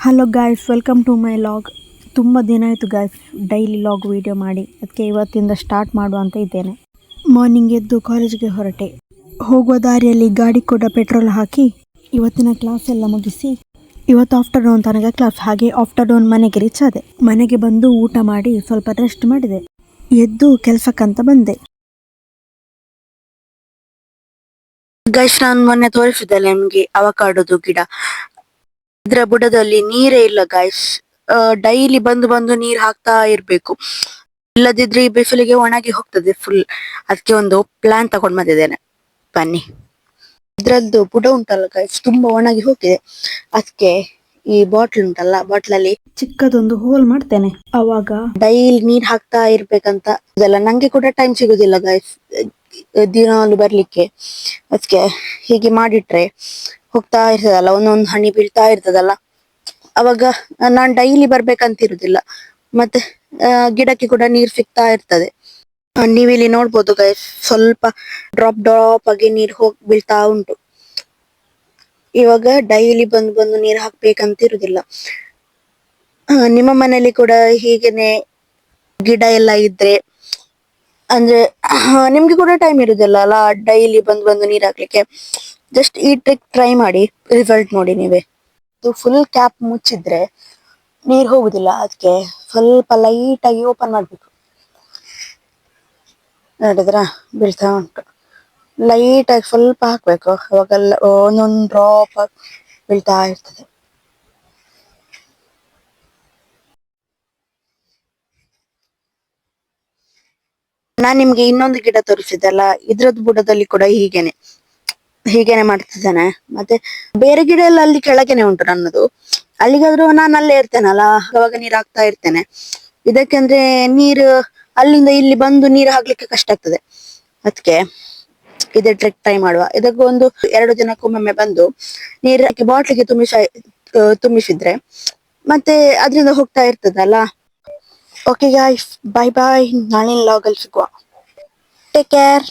Hello guys, welcome to my vlog. ತುಂಬ ದಿನ ಆಯಿತು ಗಾಯ್ಸ್ ಡೈಲಿ ಲಾಗ್ ವೀಡಿಯೋ ಮಾಡಿ. ಅದಕ್ಕೆ ಇವತ್ತಿಂದ ಸ್ಟಾರ್ಟ್ ಮಾಡುವ ಅಂತ ಇದ್ದೇನೆ. ಮಾರ್ನಿಂಗ್ ಎದ್ದು ಕಾಲೇಜ್ಗೆ ಹೊರಟೆ. ಹೋಗುವ ದಾರಿಯಲ್ಲಿ ಗಾಡಿ ಕೂಡ ಪೆಟ್ರೋಲ್ ಹಾಕಿ ಇವತ್ತಿನ ಕ್ಲಾಸ್ ಎಲ್ಲ ಮುಗಿಸಿ ಇವತ್ತು ಆಫ್ಟರ್ನೂನ್ ತನಕ ಕ್ಲಾಸ್. ಹಾಗೆ ಆಫ್ಟರ್ನೂನ್ ಮನೆಗೆ ರೀಚ್ ಆದೆ. ಮನೆಗೆ ಬಂದು ಊಟ ಮಾಡಿ ಸ್ವಲ್ಪ ರೆಸ್ಟ್ ಮಾಡಿದೆ. ಎದ್ದು ಕೆಲಸಕ್ಕಂತ ಬಂದೆ. ಗೈಸ್, ನಾನು ಮೊನ್ನೆ ತೋರಿಸಿದ್ದಲ್ಲ ನಿಮಗೆ ಅವಕಾಡೋದು ಗಿಡ. ಇದ್ರ ಬುಡದಲ್ಲಿ ನೀರೇ ಇಲ್ಲ ಗಾಯ್ಸ್. ಡೈಲಿ ಬಂದು ಬಂದು ನೀರ್ ಹಾಕ್ತಾ ಇರ್ಬೇಕು, ಇಲ್ಲದಿದ್ರೆ ಈ ಬಿಸಿಲಿಗೆ ಒಣಗಿ ಹೋಗ್ತದೆ ಫುಲ್. ಅದಕ್ಕೆ ಒಂದು ಪ್ಲಾನ್ ತಗೊಂಡ್ ಬಂದಿದ್ದೇನೆ, ಬನ್ನಿ. ಇದ್ರದ್ದು ಬುಡ ಉಂಟಲ್ಲ ಗಾಯ್ಸ್, ತುಂಬಾ ಒಣಗಿ ಹೋಗಿದೆ. ಅದಕ್ಕೆ ಈ ಬಾಟ್ಲ್ ಉಂಟಲ್ಲ, ಬಾಟ್ಲಲ್ಲಿ ಚಿಕ್ಕದೊಂದು ಹೋಲ್ ಮಾಡ್ತೇನೆ. ಅವಾಗ ಡೈಲಿ ನೀರ್ ಹಾಕ್ತಾ ಇರ್ಬೇಕಂತ ಇದೆಲ್ಲ. ನಂಗೆ ಕೂಡ ಟೈಮ್ ಸಿಗುದಿಲ್ಲ ಗಾಯ್ಸ್ ದಿನಾಲು ಬರ್ಲಿಕ್ಕೆ. ಅದಕ್ಕೆ ಹೀಗೆ ಮಾಡಿಟ್ರೆ ಹೋಗ್ತಾ ಇರ್ತದಲ್ಲ, ಒಂದೊಂದು ಹನಿ ಬೀಳ್ತಾ ಇರ್ತದಲ್ಲ. ಅವಾಗ ನಾನ್ ಡೈಲಿ ಬರ್ಬೇಕಂತ ಇರುದಿಲ್ಲ. ಮತ್ತೆ ಗಿಡಕ್ಕೆ ಕೂಡ ನೀರ್ ಸಿಗ್ತಾ ಇರ್ತದೆ. ನೀವಿಲ್ಲಿ ನೋಡ್ಬೋದು ಗೈಸ್, ಸ್ವಲ್ಪ ಡ್ರಾಪ್ ಡ್ರಾಪ್ ಆಗಿ ನೀರ್ ಹೋಗಿ ಬೀಳ್ತಾ ಉಂಟು. ಇವಾಗ ಡೈಲಿ ಬಂದು ಬಂದು ನೀರ್ ಹಾಕ್ಬೇಕಂತ ಇರುದಿಲ್ಲ. ನಿಮ್ಮ ಮನೇಲಿ ಕೂಡ ಹೀಗೇನೆ ಗಿಡ ಎಲ್ಲ ಇದ್ರೆ ಅಂದ್ರೆ ನಿಮ್ಗೆ ಕೂಡ ಟೈಮ್ ಇರುದಿಲ್ಲ ಅಲ್ಲ ಡೈಲಿ ಬಂದು ಬಂದು ನೀರ್ ಹಾಕ್ಲಿಕ್ಕೆ. ಜಸ್ಟ್ ಈ ಟ್ರಿಕ್ ಟ್ರೈ ಮಾಡಿ, ರಿಸಲ್ಟ್ ನೋಡಿ ನೀವೇ. ಫುಲ್ ಕ್ಯಾಪ್ ಮುಚ್ಚಿದ್ರೆ ನೀರ್ ಹೋಗುದಿಲ್ಲ. ಅದಕ್ಕೆ ಸ್ವಲ್ಪ ಲೈಟ್ ಆಗಿ ಓಪನ್ ಮಾಡ್ಬೇಕು. ನೋಡಿದ್ರ ಬೀಳ್ತಾ ಉಂಟು. ಲೈಟ್ ಆಗಿ ಸ್ವಲ್ಪ ಹಾಕ್ಬೇಕು, ಅವಾಗೆಲ್ಲ ಒಂದೊಂದು ಡ್ರಾಪ್ ಬೀಳ್ತಾ ಇರ್ತದೆ. ನಾನ್ ನಿಮ್ಗೆ ಇನ್ನೊಂದು ಗಿಡ ತೋರಿಸಿದ್ದಲ್ಲ, ಇದ್ರದ್ದು ಬುಡದಲ್ಲಿ ಕೂಡ ಹೀಗೇನೆ ಮಾಡ್ತಿದ್ದಾನೆ. ಮತ್ತೆ ಬೇರೆ ಗಿಡ ಎಲ್ಲ ಅಲ್ಲಿ ಕೆಳಗೇನೆ ಉಂಟು ನನ್ನದು. ಅಲ್ಲಿಗಾದ್ರೂ ನಾನು ಅಲ್ಲೇ ಇರ್ತೇನಲ್ಲ, ಅವಾಗ ನೀರ್ ಹಾಕ್ತಾ ಇರ್ತೇನೆ. ಇದಕ್ಕಂದ್ರೆ ನೀರು ಅಲ್ಲಿಂದ ಇಲ್ಲಿ ಬಂದು ನೀರು ಹಾಕ್ಲಿಕ್ಕೆ ಕಷ್ಟ ಆಗ್ತದೆ. ಅದಕ್ಕೆ ಇದೇ ಟ್ರಿಕ್ ಟ್ರೈ ಮಾಡುವ. ಇದಕ್ಕೆ ಒಂದು 2 ದಿನಕ್ಕೊಮ್ಮೊಮ್ಮೆ ಬಂದು ನೀರ್ ಬಾಟ್ಲಿಗೆ ತುಂಬಿಸಿದ್ರೆ ಮತ್ತೆ ಅದ್ರಿಂದ ಹೋಗ್ತಾ ಇರ್ತದಲ್ಲ. ಓಕೆ ಗಾಯ್ಸ್, ಬಾಯ್ ಬಾಯ್. ನಾಳಿನ ಲಾಗಲ್ಲಿ ಸಿಗುವ. Take care.